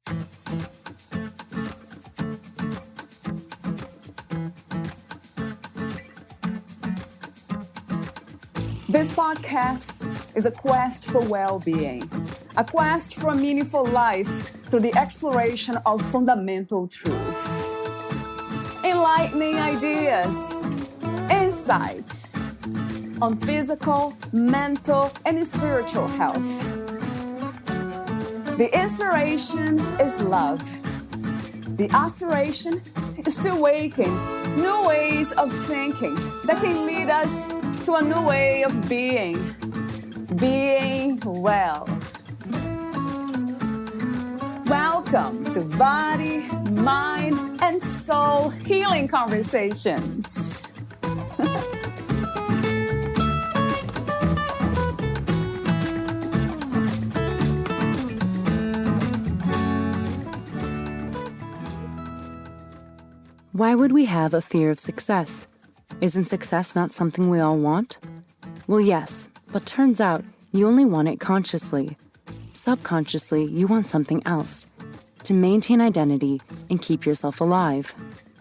This podcast is a quest for well-being, a quest for a meaningful life through the exploration of fundamental truth. Enlightening ideas, insights on physical, mental, and spiritual health. The inspiration is love. The aspiration is to awaken new ways of thinking that can lead us to a new way of being well. Welcome to Body, Mind, and Soul Healing Conversations. Why would we have a fear of success? Isn't success not something we all want? Well, yes, but turns out you only want it consciously. Subconsciously, you want something else, to maintain identity and keep yourself alive.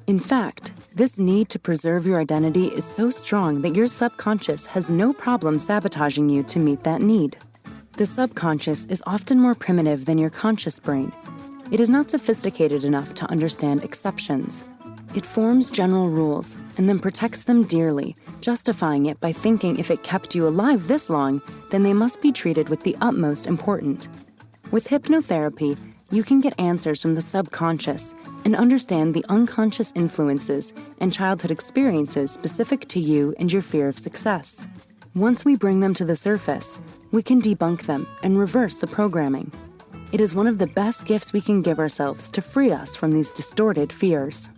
In fact, this need to preserve your identity is so strong that your subconscious has no problem sabotaging you to meet that need. The subconscious is often more primitive than your conscious brain. It is not sophisticated enough to understand exceptions. It forms general rules and then protects them dearly, justifying it by thinking if it kept you alive this long, then they must be treated with the utmost importance. With hypnotherapy, you can get answers from the subconscious and understand the unconscious influences and childhood experiences specific to you and your fear of success. Once we bring them to the surface, we can debunk them and reverse the programming. It is one of the best gifts we can give ourselves to free us from these distorted fears.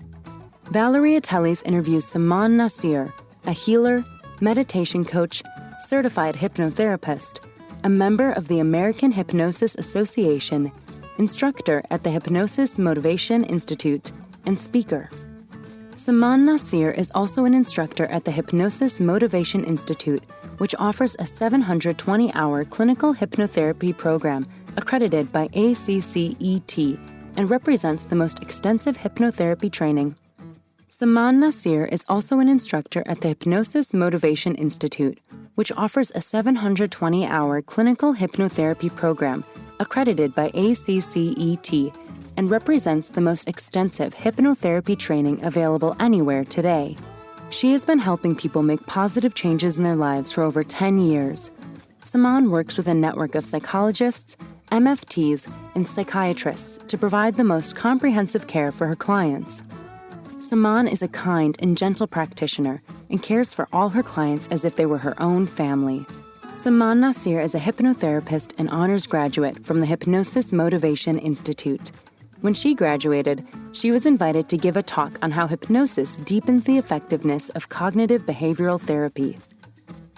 Valerie Ateles interviews Saman Nasir, a healer, meditation coach, certified hypnotherapist, a member of the American Hypnosis Association, instructor at the Hypnosis Motivation Institute, and speaker. Saman Nasir is also an instructor at the Hypnosis Motivation Institute, which offers a 720-hour clinical hypnotherapy program accredited by ACCET and represents the most extensive hypnotherapy training. Saman Nasir is also an instructor at the Hypnosis Motivation Institute, which offers a 720-hour clinical hypnotherapy program accredited by ACCET and represents the most extensive hypnotherapy training available anywhere today. She has been helping people make positive changes in their lives for over 10 years. Saman works with a network of psychologists, MFTs, and psychiatrists to provide the most comprehensive care for her clients. Saman is a kind and gentle practitioner and cares for all her clients as if they were her own family. Saman Nasir is a hypnotherapist and honors graduate from the Hypnosis Motivation Institute. When she graduated, she was invited to give a talk on how hypnosis deepens the effectiveness of cognitive behavioral therapy.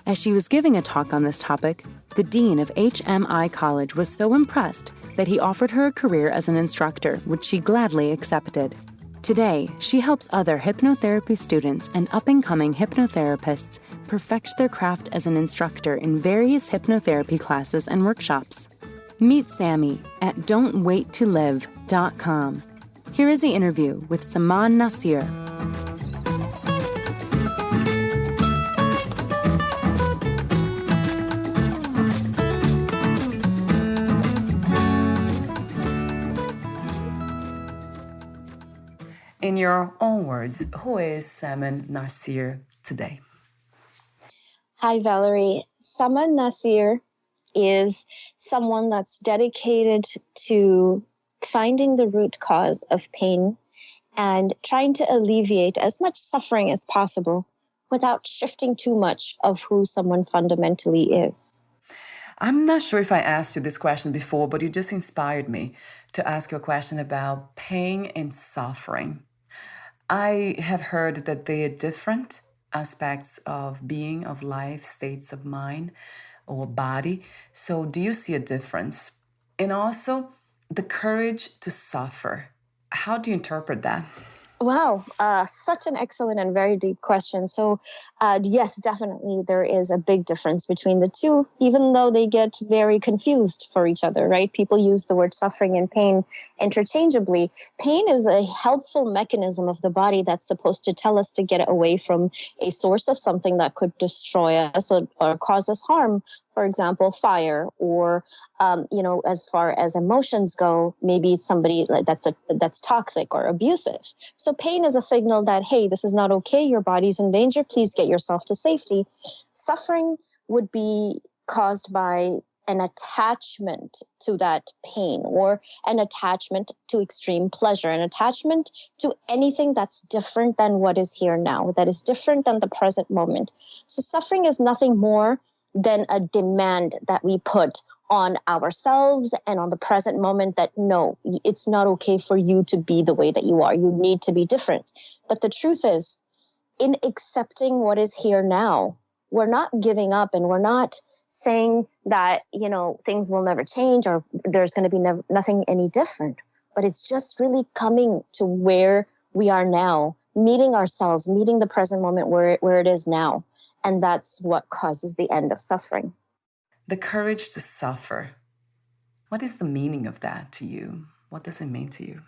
As she was giving a talk on this topic, the dean of HMI College was so impressed that he offered her a career as an instructor, which she gladly accepted. Today, she helps other hypnotherapy students and up-and-coming hypnotherapists perfect their craft as an instructor in various hypnotherapy classes and workshops. Meet Sammy at don'twaittolive.com. Here is the interview with Saman Nasir. In your own words, who is Saman Nasir today? Hi, Valerie. Saman Nasir is someone that's dedicated to finding the root cause of pain and trying to alleviate as much suffering as possible without shifting too much of who someone fundamentally is. I'm not sure if I asked you this question before, but you just inspired me to ask you a question about pain and suffering. I have heard that they are different aspects of being, of life, states of mind or body. So do you see a difference? And also the courage to suffer. How do you interpret that? Wow, such an excellent and very deep question. So, yes, definitely there is a big difference between the two, even though they get very confused for each other, right? People use the word suffering and pain interchangeably. Pain is a helpful mechanism of the body that's supposed to tell us to get away from a source of something that could destroy us or cause us harm. For example, fire, or as far as emotions go, maybe it's somebody that's toxic or abusive. So pain is a signal that, hey, this is not okay. Your body's in danger. Please get yourself to safety. Suffering would be caused by an attachment to that pain, or an attachment to extreme pleasure, an attachment to anything that's different than what is here now, that is different than the present moment. So suffering is nothing more than a demand that we put on ourselves and on the present moment, that no, it's not okay for you to be the way that you are. You need to be different. But the truth is, in accepting what is here now, we're not giving up, and we're not saying that, things will never change, or there's going to be nothing any different. But it's just really coming to where we are now, meeting ourselves, meeting the present moment where it is now. And that's what causes the end of suffering. The courage to suffer. What is the meaning of that to you? What does it mean to you?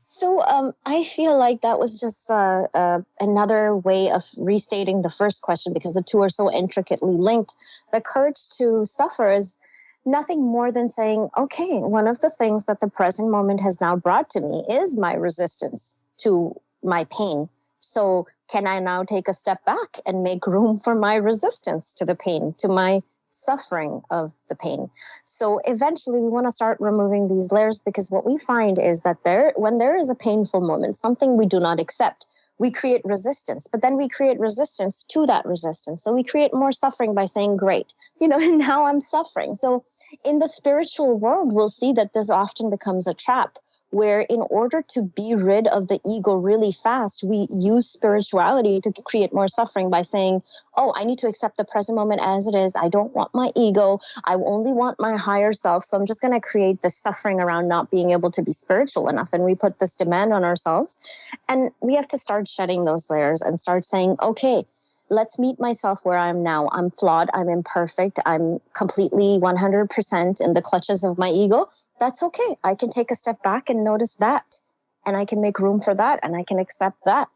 So I feel like that was just another way of restating the first question, because the two are so intricately linked. The courage to suffer is nothing more than saying, okay, one of the things that the present moment has now brought to me is my resistance to my pain. So can I now take a step back and make room for my resistance to the pain, to my suffering of the pain? So eventually we want to start removing these layers, because what we find is that when there is a painful moment, something we do not accept, we create resistance, but then we create resistance to that resistance. So we create more suffering by saying, great, now I'm suffering. So in the spiritual world, we'll see that this often becomes a trap, where in order to be rid of the ego really fast, we use spirituality to create more suffering by saying, oh, I need to accept the present moment as it is. I don't want my ego. I only want my higher self. So I'm just going to create this suffering around not being able to be spiritual enough. And we put this demand on ourselves. And we have to start shedding those layers and start saying, okay, let's meet myself where I am now. I'm flawed. I'm imperfect. I'm completely 100% in the clutches of my ego. That's okay. I can take a step back and notice that. And I can make room for that. And I can accept that.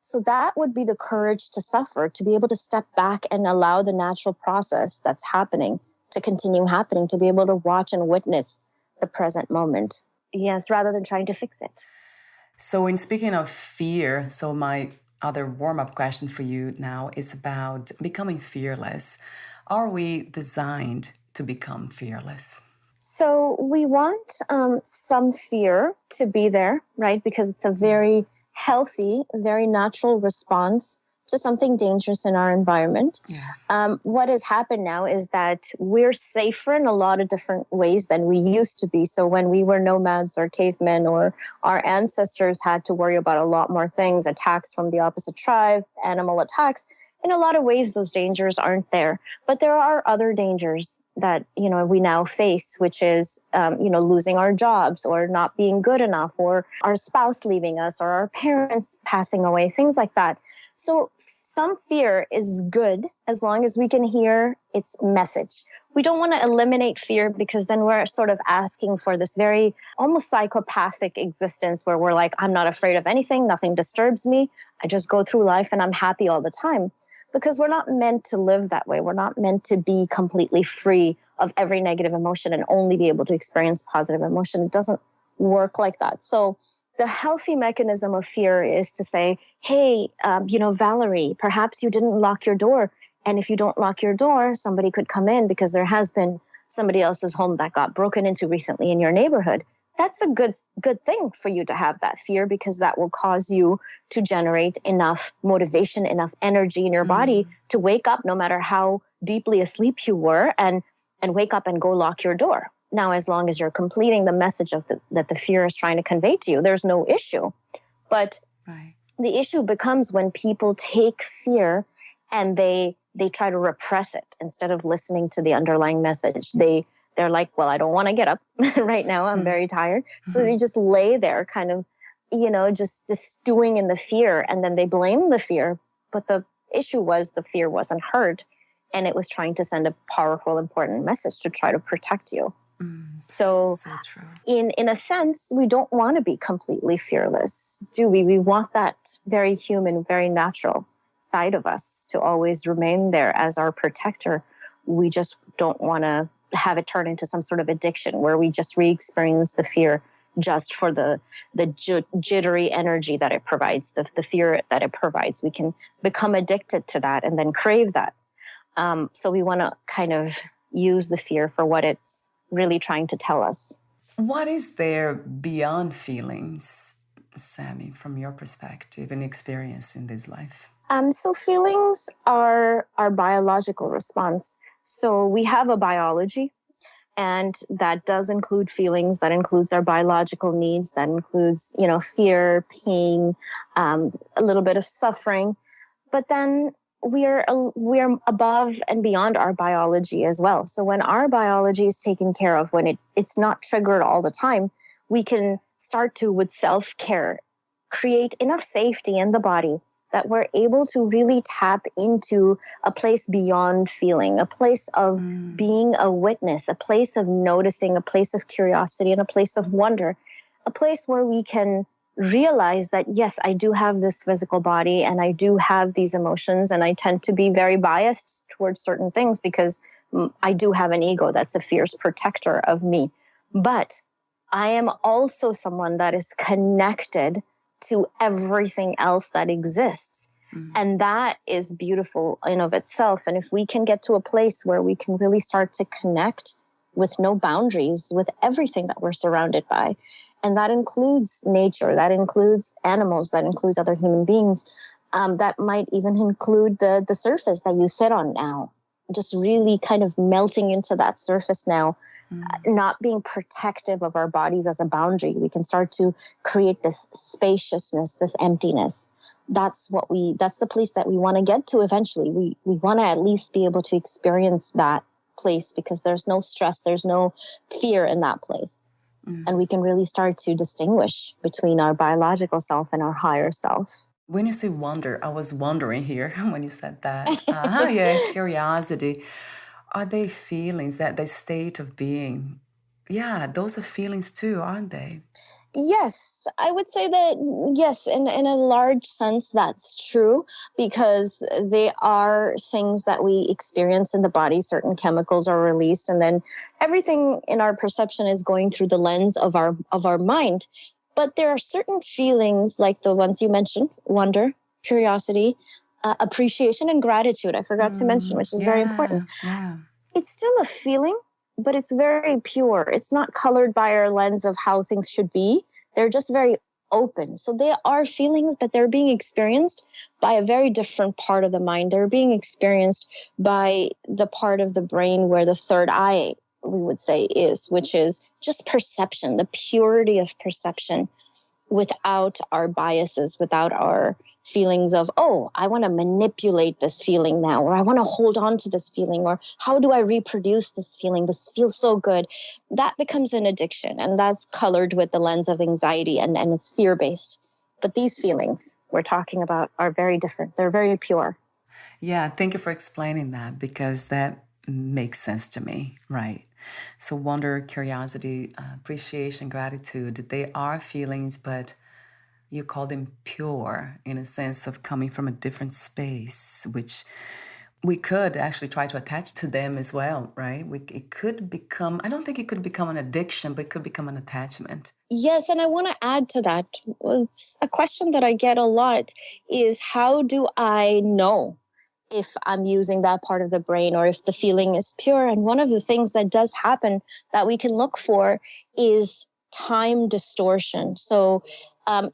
So that would be the courage to suffer, to be able to step back and allow the natural process that's happening to continue happening, to be able to watch and witness the present moment. Yes, rather than trying to fix it. So in speaking of fear, so my other warm-up question for you now is about becoming fearless. Are we designed to become fearless? So we want some fear to be there, right? Because it's a very healthy, very natural response to something dangerous in our environment. Yeah. What has happened now is that we're safer in a lot of different ways than we used to be. So when we were nomads or cavemen, or our ancestors had to worry about a lot more things, attacks from the opposite tribe, animal attacks, in a lot of ways, those dangers aren't there. But there are other dangers that, we now face, which is, losing our jobs, or not being good enough, or our spouse leaving us, or our parents passing away, things like that. So some fear is good as long as we can hear its message. We don't want to eliminate fear, because then we're sort of asking for this very almost psychopathic existence where we're like, I'm not afraid of anything. Nothing disturbs me. I just go through life and I'm happy all the time. Because we're not meant to live that way. We're not meant to be completely free of every negative emotion and only be able to experience positive emotion. It doesn't work like that. So the healthy mechanism of fear is to say, hey, Valerie, perhaps you didn't lock your door. And if you don't lock your door, somebody could come in, because there has been somebody else's home that got broken into recently in your neighborhood. That's a good thing for you to have that fear, because that will cause you to generate enough motivation, enough energy in your body to wake up, no matter how deeply asleep you were, and wake up and go lock your door. Now, as long as you're completing the message that the fear is trying to convey to you, there's no issue. But the issue becomes when people take fear and they try to repress it instead of listening to the underlying message. They're like, well, I don't want to get up right now. I'm very tired. So they just lay there kind of just stewing in the fear, and then they blame the fear. But the issue was the fear wasn't heard, and it was trying to send a powerful, important message to try to protect you. So true. in a sense, we don't want to be completely fearless, do we? We want that very human, very natural side of us to always remain there as our protector. We just don't want to have it turn into some sort of addiction where we just re-experience the fear just for the jittery energy that it provides, the fear that it provides. We can become addicted to that and then crave that. So we want to kind of use the fear for what it's really trying to tell us. What is there beyond feelings, Sammy, from your perspective and experience in this life? So feelings are our biological response. So we have a biology, and that does include feelings. That includes our biological needs. That includes, fear, pain, a little bit of suffering. But then we are above and beyond our biology as well. So when our biology is taken care of, when it's not triggered all the time, we can start to, with self-care, create enough safety in the body that we're able to really tap into a place beyond feeling, a place of being a witness, a place of noticing, a place of curiosity, and a place of wonder, a place where we can realize that, yes, I do have this physical body and I do have these emotions, and I tend to be very biased towards certain things because I do have an ego that's a fierce protector of me. But I am also someone that is connected to everything else that exists. And that is beautiful in of itself. And if we can get to a place where we can really start to connect with no boundaries with everything that we're surrounded by, and that includes nature, that includes animals, that includes other human beings, that might even include the surface that you sit on now, just really kind of melting into that surface now. Not being protective of our bodies as a boundary, we can start to create this spaciousness, this emptiness. That's the place that we want to get to eventually. We want to at least be able to experience that place because there's no stress, there's no fear in that place. And we can really start to distinguish between our biological self and our higher self. When you say wonder, I was wondering here when you said that. Curiosity. Are they feelings, that the state of being? Yeah, those are feelings too, aren't they? Yes, I would say that, yes, in a large sense, that's true, because they are things that we experience in the body. Certain chemicals are released, and then everything in our perception is going through the lens of our mind. But there are certain feelings, like the ones you mentioned: wonder, curiosity, appreciation, and gratitude. I forgot to mention, which is very important. Yeah. It's still a feeling, but it's very pure. It's not colored by our lens of how things should be. They're just very open. So they are feelings, but they're being experienced by a very different part of the mind. They're being experienced by the part of the brain where the third eye, we would say, is, which is just perception, the purity of perception, without our biases, without our feelings of, oh, I want to manipulate this feeling now, or I want to hold on to this feeling, or how do I reproduce this feeling? This feels so good. That becomes an addiction, and that's colored with the lens of anxiety, and it's fear-based. But these feelings we're talking about are very different. They're very pure. Yeah, thank you for explaining that, because that makes sense to me, right? So wonder, curiosity, appreciation, gratitude, they are feelings, but you call them pure in a sense of coming from a different space, which we could actually try to attach to them as well, right? It could become, I don't think it could become an addiction, but it could become an attachment. Yes, and I want to add to that. It's a question that I get a lot is, how do I know if I'm using that part of the brain or if the feeling is pure? And one of the things that does happen that we can look for is time distortion. So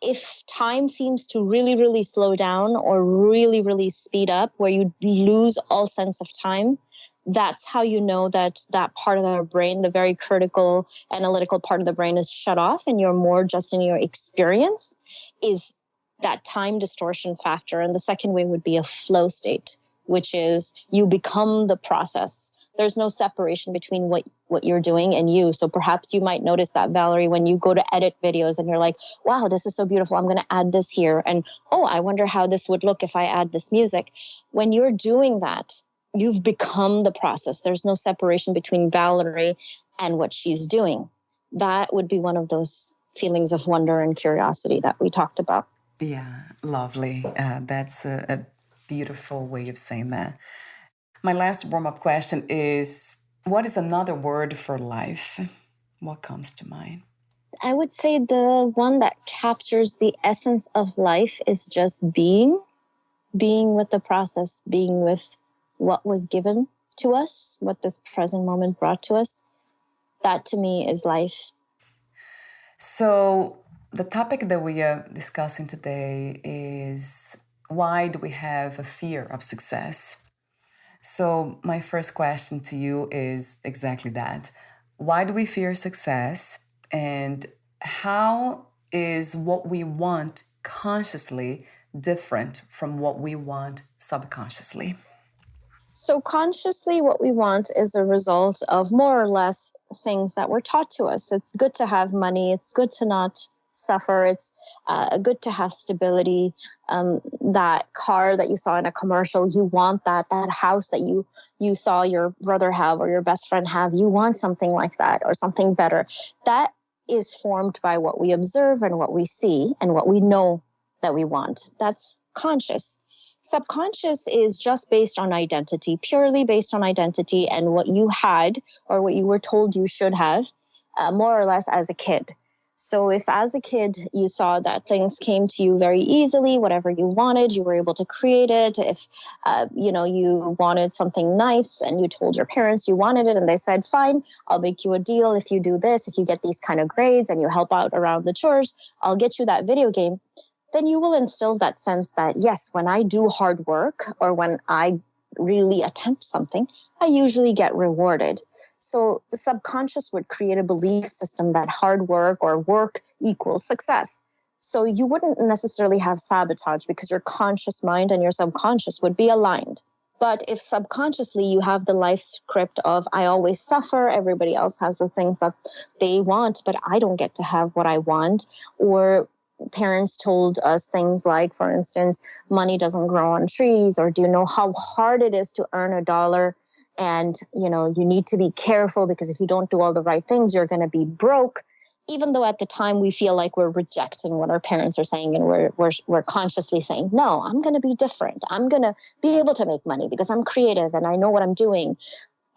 if time seems to really, really slow down or really, really speed up, where you lose all sense of time, that's how you know that that part of the brain, the very critical, analytical part of the brain, is shut off and you're more just in your experience, is that time distortion factor. And the second way would be a flow state, which is you become the process. There's no separation between what you're doing and you. So perhaps you might notice that, Valerie, when you go to edit videos and you're like, wow, this is so beautiful, I'm going to add this here. And, oh, I wonder how this would look if I add this music. When you're doing that, you've become the process. There's no separation between Valerie and what she's doing. That would be one of those feelings of wonder and curiosity that we talked about. Yeah, lovely. That's a beautiful way of saying that. My last warm-up question is, what is another word for life? What comes to mind? I would say the one that captures the essence of life is just being with the process, being with what was given to us, what this present moment brought to us. That to me is life. So the topic that we are discussing today is, why do we have a fear of success? So my first question to you is exactly that. Why do we fear success? And how is what we want consciously different from what we want subconsciously? So consciously, what we want is a result of more or less things that were taught to us. It's good to have money. It's good to not suffer. It's good to have stability. That car that you saw in a commercial, you want that. That house that you saw your brother have or your best friend have, you want something like that or something better. That is formed by what we observe and what we see and what we know that we want. That's conscious. Subconscious is just based on identity, purely based on identity and what you had or what you were told you should have, more or less as a kid. So if as a kid you saw that things came to you very easily, whatever you wanted, you were able to create it. If you wanted something nice and you told your parents you wanted it and they said, fine, I'll make you a deal. If you do this, if you get these kind of grades and you help out around the chores, I'll get you that video game. Then you will instill that sense that, yes, when I do hard work or when I really attempt something, I usually get rewarded. So the subconscious would create a belief system that hard work or work equals success. So you wouldn't necessarily have sabotage because your conscious mind and your subconscious would be aligned. But if subconsciously you have the life script of, I always suffer, everybody else has the things that they want, but I don't get to have what I want, or parents told us things like, for instance, money doesn't grow on trees, or do you know how hard it is to earn $1? And, you need to be careful because if you don't do all the right things, you're going to be broke. Even though at the time we feel like we're rejecting what our parents are saying and we're consciously saying, no, I'm going to be different. I'm going to be able to make money because I'm creative and I know what I'm doing.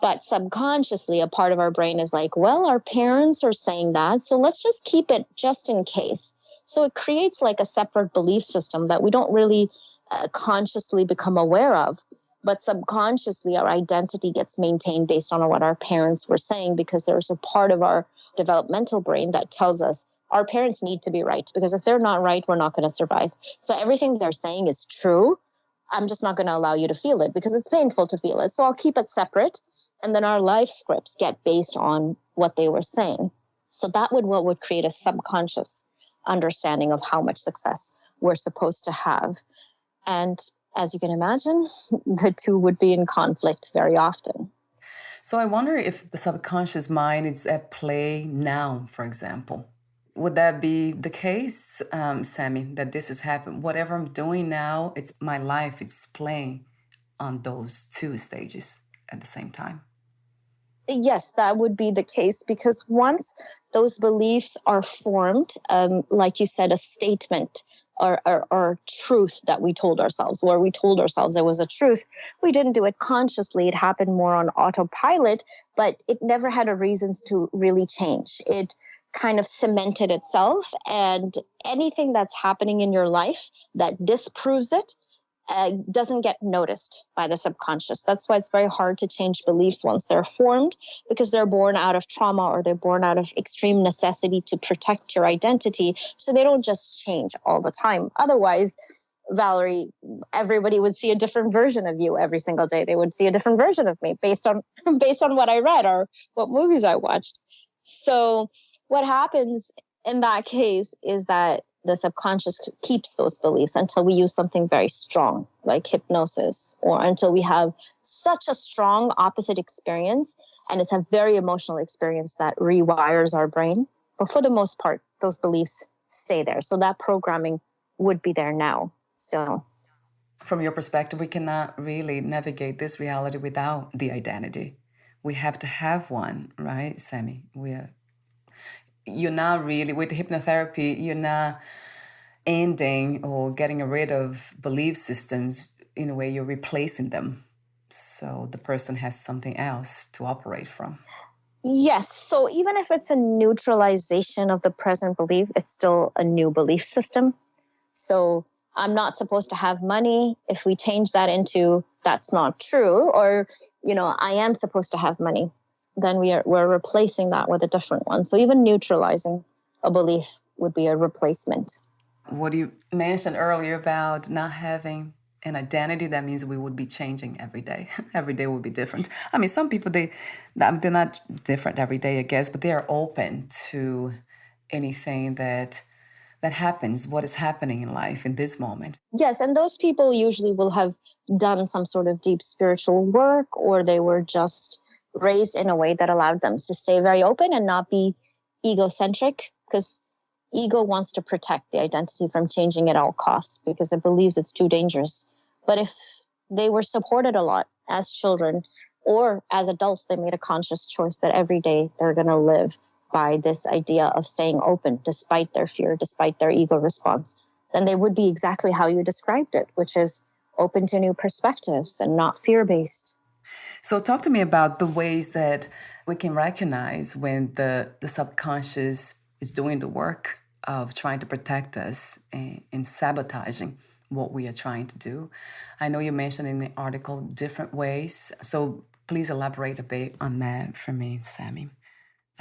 But subconsciously, a part of our brain is like, well, our parents are saying that, so let's just keep it just in case. So it creates like a separate belief system that we don't really consciously become aware of. But subconsciously, our identity gets maintained based on what our parents were saying, because there's a part of our developmental brain that tells us our parents need to be right, because if they're not right, we're not going to survive. So everything they're saying is true. I'm just not going to allow you to feel it because it's painful to feel it. So I'll keep it separate. And then our life scripts get based on what they were saying. So that what would create a subconscious understanding of how much success we're supposed to have. And as you can imagine, the two would be in conflict very often. So I wonder if the subconscious mind is at play now, for example. Would that be the case, Sammy, that this has happened? Whatever I'm doing now, it's my life, it's playing on those two stages at the same time. Yes, that would be the case, because once those beliefs are formed, like you said, a statement or truth that we told ourselves, where we told ourselves there was a truth, we didn't do it consciously. It happened more on autopilot, but it never had a reasons to really change. It kind of cemented itself, and anything that's happening in your life that disproves it doesn't get noticed by the subconscious. That's why it's very hard to change beliefs once they're formed, because they're born out of trauma or they're born out of extreme necessity to protect your identity. So they don't just change all the time. Otherwise, Valerie, everybody would see a different version of you every single day. They would see a different version of me based on what I read or what movies I watched. So what happens in that case is that the subconscious keeps those beliefs until we use something very strong, like hypnosis, or until we have such a strong opposite experience, and it's a very emotional experience that rewires our brain. But for the most part, those beliefs stay there. So that programming would be there now still. From your perspective, we cannot really navigate this reality without the identity. We have to have one, right, Sammy? You're not really, with hypnotherapy, you're not ending or getting rid of belief systems. In a way, you're replacing them. So the person has something else to operate from. Yes. So even if it's a neutralization of the present belief, it's still a new belief system. So I'm not supposed to have money. If we change that into that's not true, or, I am supposed to have money, then we're replacing that with a different one. So even neutralizing a belief would be a replacement. What you mentioned earlier about not having an identity, that means we would be changing every day. Every day will be different. I mean, some people, they're not different every day, I guess, but they are open to anything that happens, what is happening in life in this moment. Yes, and those people usually will have done some sort of deep spiritual work, or they were just raised in a way that allowed them to stay very open and not be egocentric, because ego wants to protect the identity from changing at all costs because it believes it's too dangerous. But if they were supported a lot as children or as adults, they made a conscious choice that every day they're going to live by this idea of staying open despite their fear, despite their ego response, then they would be exactly how you described it, which is open to new perspectives and not fear-based. So talk to me about the ways that we can recognize when the subconscious is doing the work of trying to protect us and sabotaging what we are trying to do. I know you mentioned in the article different ways, so please elaborate a bit on that for me, Sammy.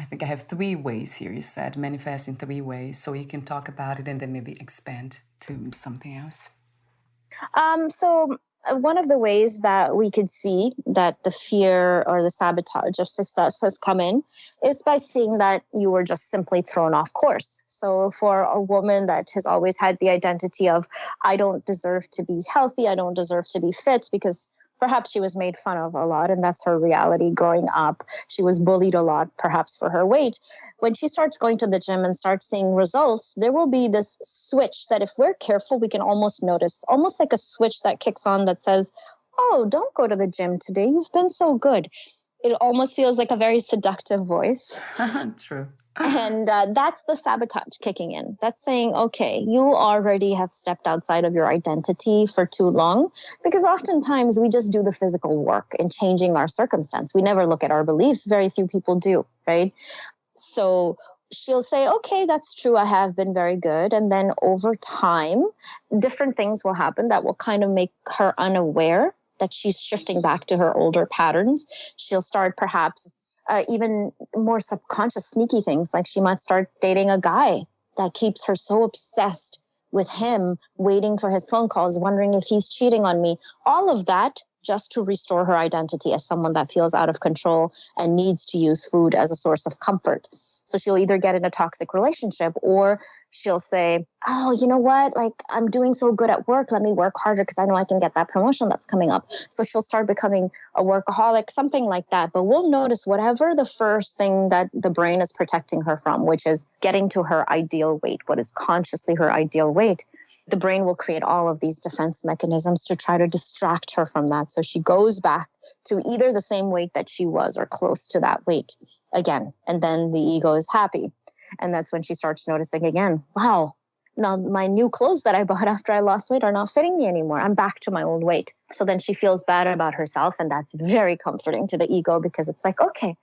I think I have 3 ways here, you said, manifest in 3 ways, so you can talk about it and then maybe expand to something else. So one of the ways that we could see that the fear or the sabotage of success has come in is by seeing that you were just simply thrown off course. So for a woman that has always had the identity of, I don't deserve to be healthy, I don't deserve to be fit, because perhaps she was made fun of a lot, and that's her reality growing up. She was bullied a lot, perhaps for her weight. When she starts going to the gym and starts seeing results, there will be this switch that if we're careful, we can almost notice, almost like a switch that kicks on that says, oh, don't go to the gym today. You've been so good. It almost feels like a very seductive voice. True. And that's the sabotage kicking in. That's saying, okay, you already have stepped outside of your identity for too long, because oftentimes we just do the physical work in changing our circumstance. We never look at our beliefs. Very few people do, right? So she'll say, okay, that's true. I have been very good. And then over time, different things will happen that will kind of make her unaware that she's shifting back to her older patterns. She'll start perhaps even more subconscious, sneaky things, like she might start dating a guy that keeps her so obsessed with him, waiting for his phone calls, wondering if he's cheating on me. All of that just to restore her identity as someone that feels out of control and needs to use food as a source of comfort. So she'll either get in a toxic relationship, or she'll say, oh, you know what? Like, I'm doing so good at work. Let me work harder because I know I can get that promotion that's coming up. So she'll start becoming a workaholic, something like that. But we'll notice whatever the first thing that the brain is protecting her from, which is getting to her ideal weight, what is consciously her ideal weight, the brain will create all of these defense mechanisms to try to distract her from that. So she goes back to either the same weight that she was or close to that weight again. And then the ego is happy. And that's when she starts noticing again, wow, now my new clothes that I bought after I lost weight are not fitting me anymore. I'm back to my old weight. So then she feels bad about herself. And that's very comforting to the ego, because it's like, okay,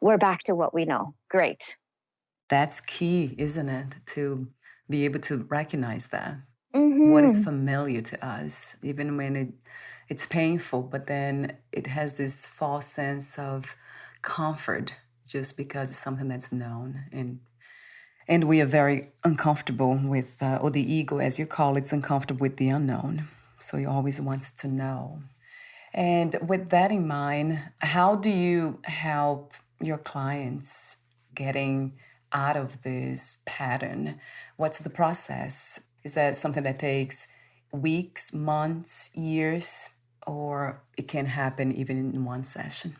we're back to what we know. Great. That's key, isn't it? To be able to recognize that. Mm-hmm. What is familiar to us, even when it's painful, but then it has this false sense of comfort just because it's something that's known. And we are very uncomfortable with, or the ego, as you call it, is uncomfortable with the unknown. So he always wants to know. And with that in mind, how do you help your clients getting out of this pattern? What's the process? Is that something that takes weeks, months, years, or it can happen even in one session?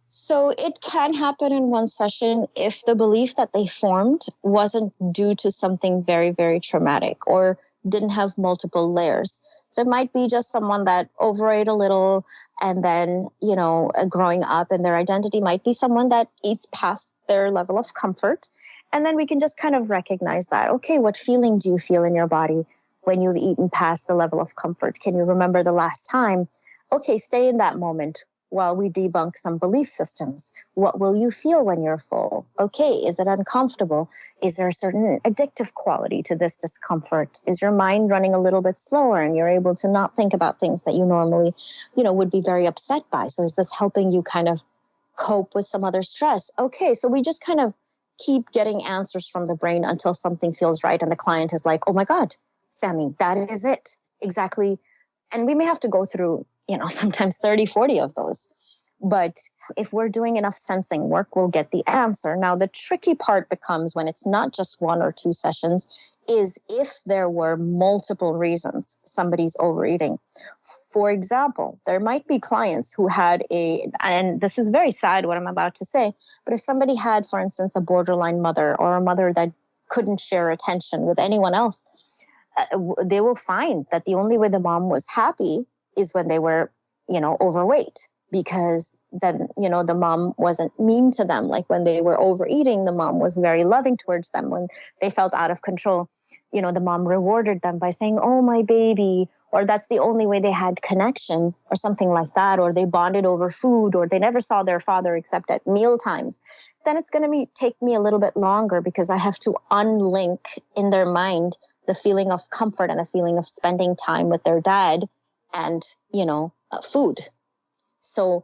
So it can happen in one session if the belief that they formed wasn't due to something very, very traumatic or didn't have multiple layers. So it might be just someone that overate a little and then, growing up, and their identity might be someone that eats past their level of comfort. And then we can just kind of recognize that. Okay, what feeling do you feel in your body when you've eaten past the level of comfort? Can you remember the last time? Okay, stay in that moment while we debunk some belief systems. What will you feel when you're full? Okay, is it uncomfortable? Is there a certain addictive quality to this discomfort? Is your mind running a little bit slower and you're able to not think about things that you normally, would be very upset by? So is this helping you kind of cope with some other stress? Okay, so we just kind of keep getting answers from the brain until something feels right and the client is like, oh my God, Sammy, that is it. Exactly. And we may have to go through sometimes 30, 40 of those. But if we're doing enough sensing work, we'll get the answer. Now, the tricky part becomes when it's not just one or two sessions, is if there were multiple reasons somebody's overeating. For example, there might be clients who had and this is very sad what I'm about to say, but if somebody had, for instance, a borderline mother or a mother that couldn't share attention with anyone else, they will find that the only way the mom was happy is when they were, overweight, because then, the mom wasn't mean to them. Like when they were overeating, the mom was very loving towards them. When they felt out of control, the mom rewarded them by saying, oh, my baby, or that's the only way they had connection or something like that, or they bonded over food, or they never saw their father except at meal times. Then it's going to take me a little bit longer because I have to unlink in their mind the feeling of comfort and a feeling of spending time with their dad and, food. So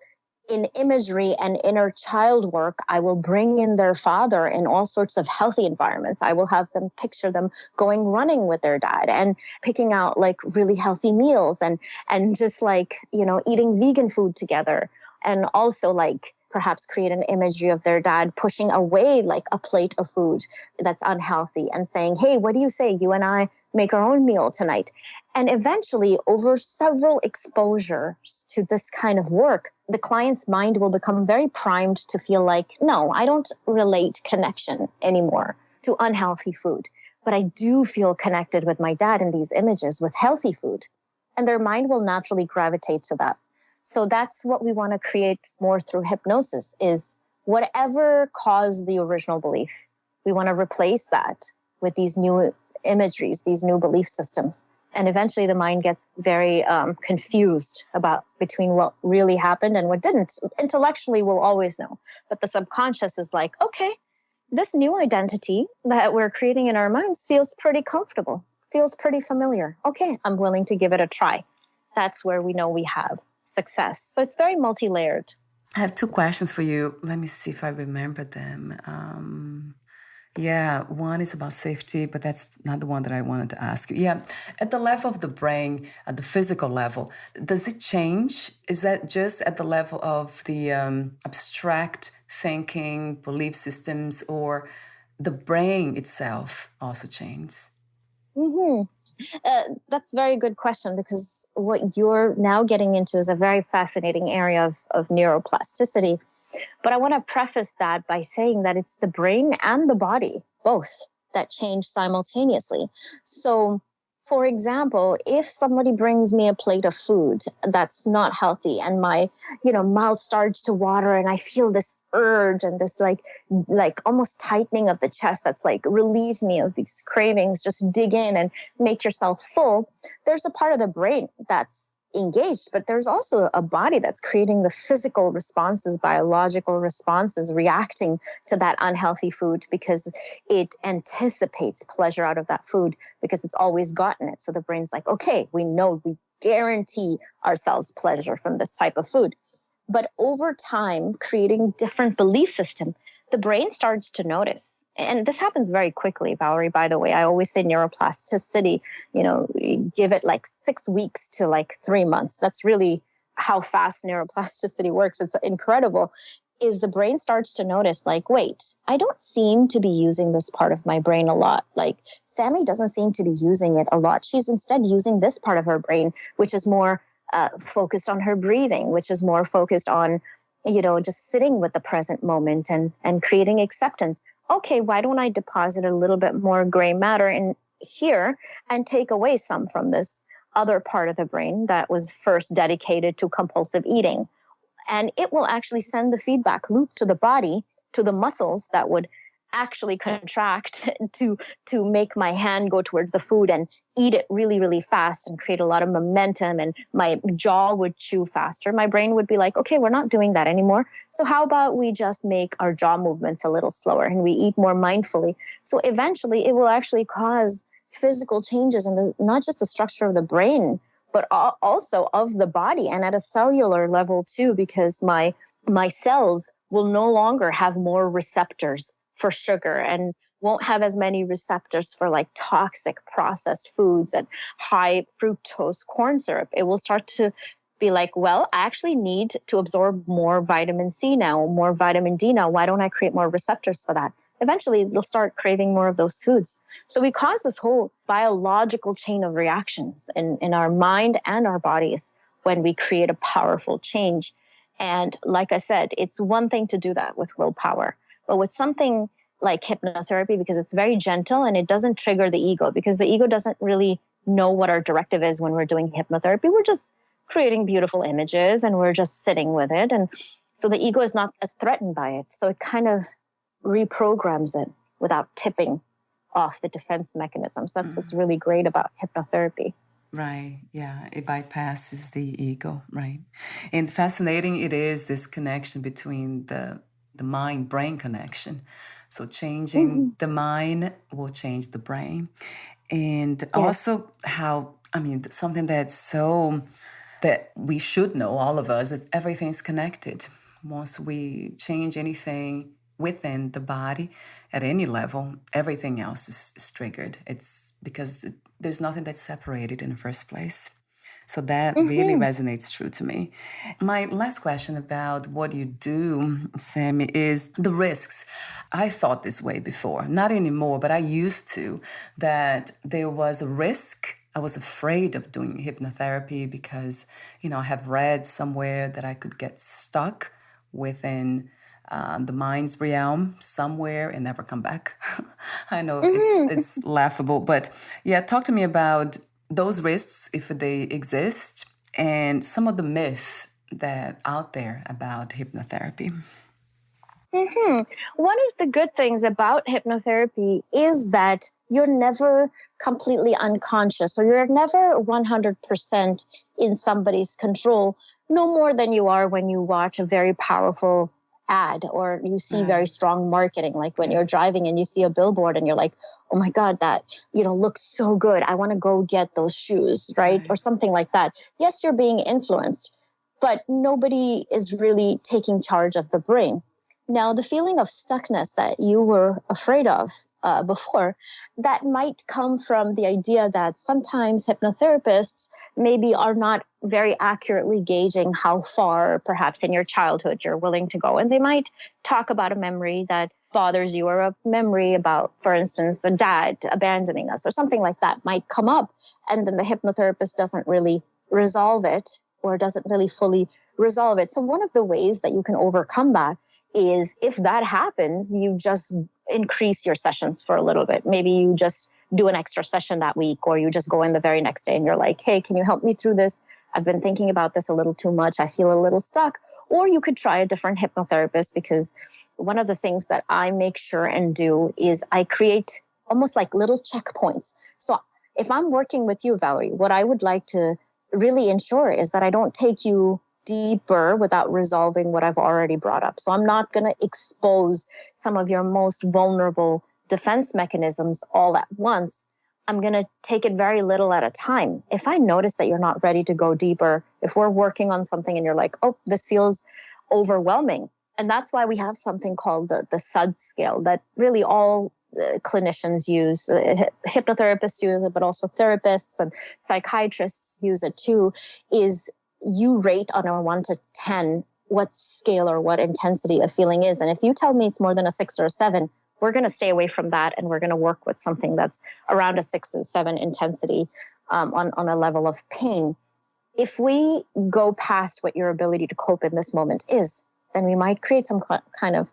in imagery and inner child work, I will bring in their father in all sorts of healthy environments. I will have them picture them going running with their dad and picking out like really healthy meals and just like, eating vegan food together. And also like perhaps create an imagery of their dad pushing away like a plate of food that's unhealthy and saying, hey, what do you say? You and I make our own meal tonight. And eventually, over several exposures to this kind of work, the client's mind will become very primed to feel like, no, I don't relate connection anymore to unhealthy food, but I do feel connected with my dad in these images with healthy food. And their mind will naturally gravitate to that. So that's what we want to create more through hypnosis, is whatever caused the original belief, we want to replace that with these new imageries, these new belief systems. And eventually the mind gets very confused about between what really happened and what didn't. Intellectually, we'll always know. But the subconscious is like, okay, this new identity that we're creating in our minds feels pretty comfortable, feels pretty familiar. Okay, I'm willing to give it a try. That's where we know we have success. So it's very multi-layered. I have two questions for you. Let me see if I remember them. Yeah, one is about safety, but that's not the one that I wanted to ask you. Yeah, at the level of the brain, at the physical level, does it change? Is that just at the level of the abstract thinking, belief systems, or the brain itself also changes? Mm-hmm. That's a very good question, because what you're now getting into is a very fascinating area of neuroplasticity. But I want to preface that by saying that it's the brain and the body, both, that change simultaneously. So, for example, if somebody brings me a plate of food that's not healthy and my, mouth starts to water and I feel this urge and this like almost tightening of the chest that's like, relieve me of these cravings, just dig in and make yourself full, there's a part of the brain that's engaged, but there's also a body that's creating the physical responses, biological responses, reacting to that unhealthy food because it anticipates pleasure out of that food because it's always gotten it. So the brain's like, okay, we know, we guarantee ourselves pleasure from this type of food. But over time, creating different belief system, the brain starts to notice. And this happens very quickly, Valerie, by the way. I always say neuroplasticity, give it like 6 weeks to like 3 months. That's really how fast neuroplasticity works. It's incredible. is the brain starts to notice, like, wait, I don't seem to be using this part of my brain a lot. Like, Sammy doesn't seem to be using it a lot. She's instead using this part of her brain, which is more focused on her breathing, which is more focused on, just sitting with the present moment and creating acceptance. Okay, why don't I deposit a little bit more gray matter in here and take away some from this other part of the brain that was first dedicated to compulsive eating? And it will actually send the feedback loop to the body, to the muscles that would actually contract to make my hand go towards the food and eat it really, really fast and create a lot of momentum, and my jaw would chew faster. My brain would be like, okay, we're not doing that anymore. So how about we just make our jaw movements a little slower and we eat more mindfully? So eventually it will actually cause physical changes in not just the structure of the brain, but also of the body, and at a cellular level too, because my cells will no longer have more receptors for sugar and won't have as many receptors for like toxic processed foods and high fructose corn syrup. It will start to be like, well, I actually need to absorb more vitamin C now, more vitamin D now. Why don't I create more receptors for that? Eventually, they'll start craving more of those foods. So we cause this whole biological chain of reactions in our mind and our bodies when we create a powerful change. And like I said, it's one thing to do that with willpower, but with something like hypnotherapy, because it's very gentle and it doesn't trigger the ego, because the ego doesn't really know what our directive is when we're doing hypnotherapy. We're just creating beautiful images and we're just sitting with it. And so the ego is not as threatened by it. So it kind of reprograms it without tipping off the defense mechanisms. That's what's really great about hypnotherapy. Right. Yeah. It bypasses the ego. Right. And fascinating it is, this connection between the mind-brain connection. So changing the mind will change the brain. And also how, something that we should know, all of us, that everything's connected. Once we change anything within the body at any level, everything else is triggered. It's because there's nothing that's separated in the first place. So that really resonates true to me. My last question about what you do, Sammy, is the risks. I thought this way before, not anymore, but I used to, that there was a risk. I was afraid of doing hypnotherapy because, I have read somewhere that I could get stuck within the mind's realm somewhere and never come back. I know it's laughable, but yeah, talk to me about those risks, if they exist, and some of the myth that out there about hypnotherapy. One of the good things about hypnotherapy is that you're never completely unconscious, or you're never 100% in somebody's control, no more than you are when you watch a very powerful ad or you see very strong marketing, like when you're driving and you see a billboard and you're like, oh my God, that looks so good, I want to go get those shoes, right? Or something like that. Yes, you're being influenced, but nobody is really taking charge of the brain. Now, the feeling of stuckness that you were afraid of before, that might come from the idea that sometimes hypnotherapists maybe are not very accurately gauging how far, perhaps in your childhood, you're willing to go. And they might talk about a memory that bothers you, or a memory about, for instance, a dad abandoning us, or something like that might come up. And then the hypnotherapist doesn't really resolve it, or doesn't really fully resolve it. So one of the ways that you can overcome that is, if that happens, you just increase your sessions for a little bit. Maybe you just do an extra session that week, or you just go in the very next day and you're like, hey, can you help me through this? I've been thinking about this a little too much. I feel a little stuck. Or you could try a different hypnotherapist, because one of the things that I make sure and do is I create almost like little checkpoints. So if I'm working with you, Valerie, what I would like to really ensure is that I don't take you deeper without resolving what I've already brought up. So I'm not going to expose some of your most vulnerable defense mechanisms all at once. I'm going to take it very little at a time. If I notice that you're not ready to go deeper, if we're working on something and you're like, oh, this feels overwhelming. And that's why we have something called the SUD scale that really all clinicians use, hypnotherapists use it, but also therapists and psychiatrists use it too, is you rate on a 1 to 10 what scale or what intensity a feeling is. And if you tell me it's more than a 6 or a 7, we're going to stay away from that, and we're going to work with something that's around a 6 or 7 intensity on a level of pain. If we go past what your ability to cope in this moment is, then we might create some kind of,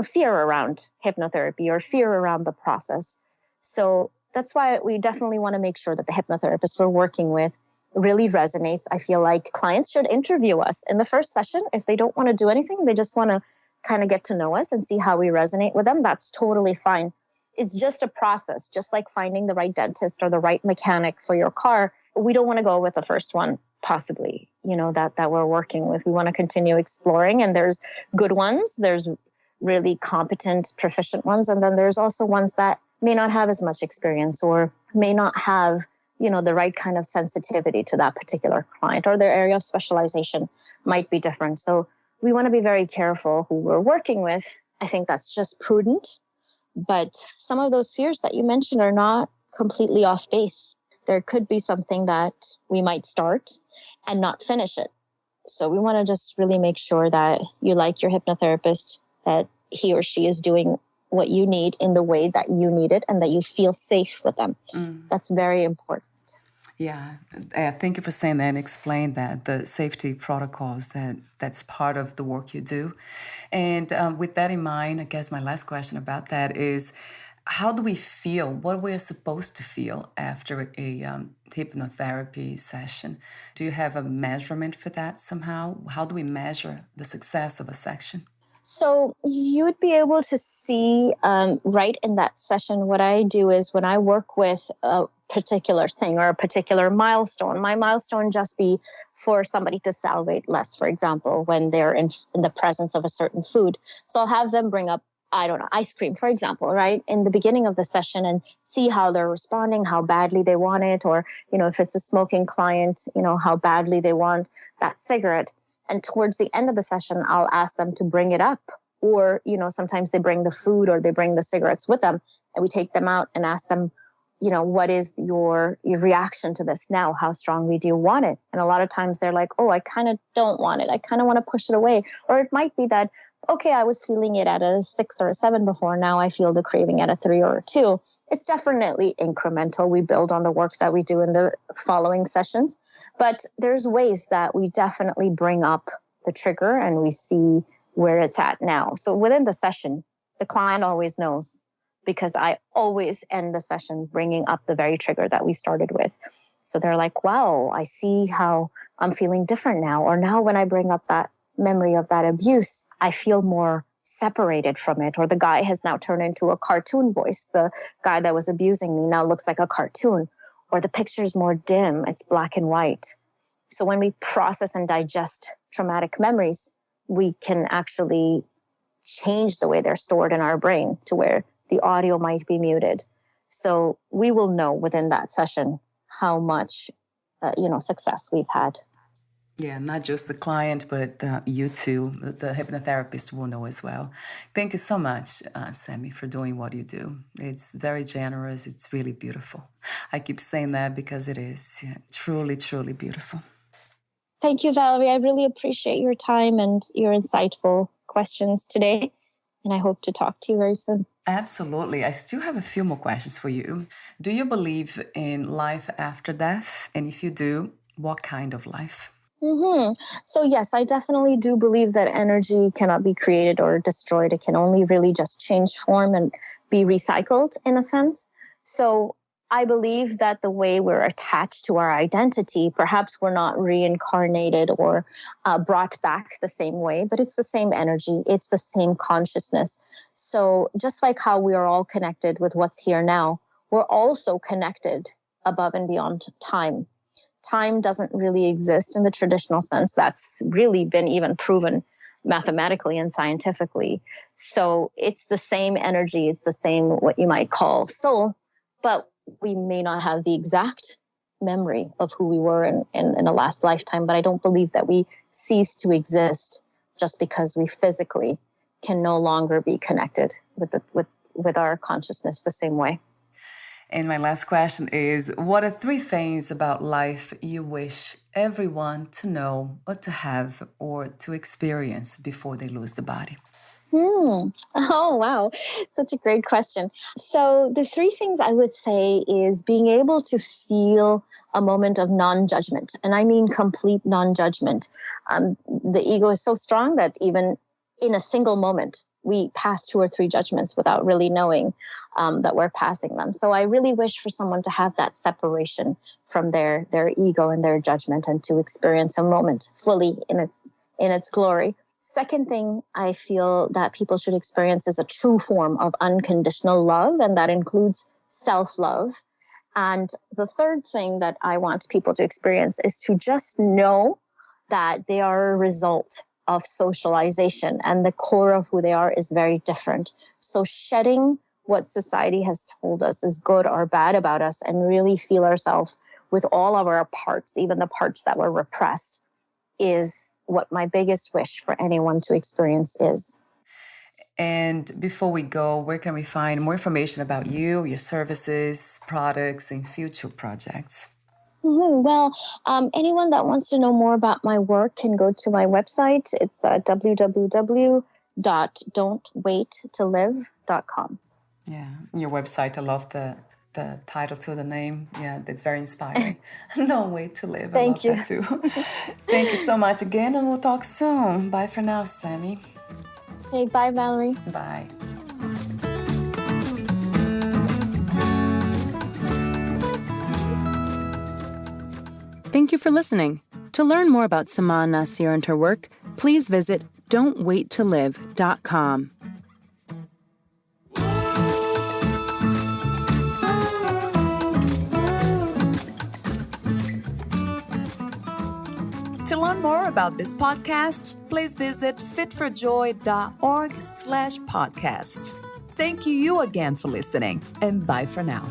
fear around hypnotherapy or fear around the process. So that's why we definitely want to make sure that the hypnotherapist we're working with really resonates. I feel like clients should interview us in the first session. If they don't want to do anything, they just want to kind of get to know us and see how we resonate with them. That's totally fine. It's just a process, just like finding the right dentist or the right mechanic for your car. We don't want to go with the first one, possibly, that we're working with. We want to continue exploring, and there's good ones. There's really competent, proficient ones. And then there's also ones that may not have as much experience or may not have, the right kind of sensitivity to that particular client, or their area of specialization might be different. So we want to be very careful who we're working with. I think that's just prudent. But some of those fears that you mentioned are not completely off base. There could be something that we might start and not finish it. So we want to just really make sure that you like your hypnotherapist, that he or she is doing what you need in the way that you need it, and that you feel safe with them. That's very important. Yeah, thank you for saying that and explain that, the safety protocols, that's part of the work you do. And with that in mind, I guess my last question about that is, how do we feel? What we're supposed to feel after a hypnotherapy session? Do you have a measurement for that somehow? How do we measure the success of a section? So you'd be able to see right in that session. What I do is, when I work with a particular thing or a particular milestone, my milestone just be for somebody to salivate less, for example, when they're in the presence of a certain food. So I'll have them bring up, I don't know, ice cream, for example, right, in the beginning of the session, and see how they're responding, how badly they want it, or, if it's a smoking client, how badly they want that cigarette. And towards the end of the session, I'll ask them to bring it up. Or, sometimes they bring the food or they bring the cigarettes with them, and we take them out and ask them, what is your reaction to this now? How strongly do you want it? And a lot of times they're like, oh, I kind of don't want it. I kind of want to push it away. Or it might be that, okay, I was feeling it at a 6 or a 7 before. Now I feel the craving at a 3 or a 2. It's definitely incremental. We build on the work that we do in the following sessions. But there's ways that we definitely bring up the trigger and we see where it's at now. So within the session, the client always knows, because I always end the session bringing up the very trigger that we started with. So they're like, wow, I see how I'm feeling different now. Or now when I bring up that memory of that abuse, I feel more separated from it. Or the guy has now turned into a cartoon voice. The guy that was abusing me now looks like a cartoon. Or the picture's more dim, it's black and white. So when we process and digest traumatic memories, we can actually change the way they're stored in our brain to where the audio might be muted. So we will know within that session how much, success we've had. Yeah, not just the client, but you too, the hypnotherapist will know as well. Thank you so much, Sammy, for doing what you do. It's very generous. It's really beautiful. I keep saying that because it is truly, truly beautiful. Thank you, Valerie. I really appreciate your time and your insightful questions today. And I hope to talk to you very soon. Absolutely. I still have a few more questions for you. Do you believe in life after death? And if you do, what kind of life? So yes, I definitely do believe that energy cannot be created or destroyed. It can only really just change form and be recycled in a sense. So I believe that the way we're attached to our identity, perhaps we're not reincarnated or brought back the same way, but it's the same energy. It's the same consciousness. So just like how we are all connected with what's here now, we're also connected above and beyond time. Time doesn't really exist in the traditional sense. That's really been even proven mathematically and scientifically. So it's the same energy. It's the same, what you might call soul, but we may not have the exact memory of who we were in a last lifetime. But I don't believe that we cease to exist just because we physically can no longer be connected with our consciousness the same way. And my last question is, what are 3 things about life you wish everyone to know or to have or to experience before they lose the body? Oh, wow. Such a great question. So, the 3 things I would say is being able to feel a moment of non judgment. And I mean complete non judgment. The ego is so strong that even in a single moment, we pass 2 or 3 judgments without really knowing that we're passing them. So, I really wish for someone to have that separation from their ego and their judgment and to experience a moment fully in its glory. Second thing I feel that people should experience is a true form of unconditional love, and that includes self-love. And the third thing that I want people to experience is to just know that they are a result of socialization, and the core of who they are is very different. So shedding what society has told us is good or bad about us and really feel ourselves with all of our parts, even the parts that were repressed, is what my biggest wish for anyone to experience is. And before we go, where can we find more information about you, your services, products, and future projects? Well, anyone that wants to know more about my work can go to my website. It's www.don'twaittolive.com. Yeah, your website, I love the title to the name. Yeah, it's very inspiring. No way to live. I Thank love you. that too. Thank you so much again, and we'll talk soon. Bye for now, Sammy. Hey, bye, Valerie. Bye. Thank you for listening. To learn more about Sama Nasir and her work, please visit don'twaittolive.com. To learn more about this podcast, please visit fitforjoy.org/podcast. Thank you again for listening, and bye for now.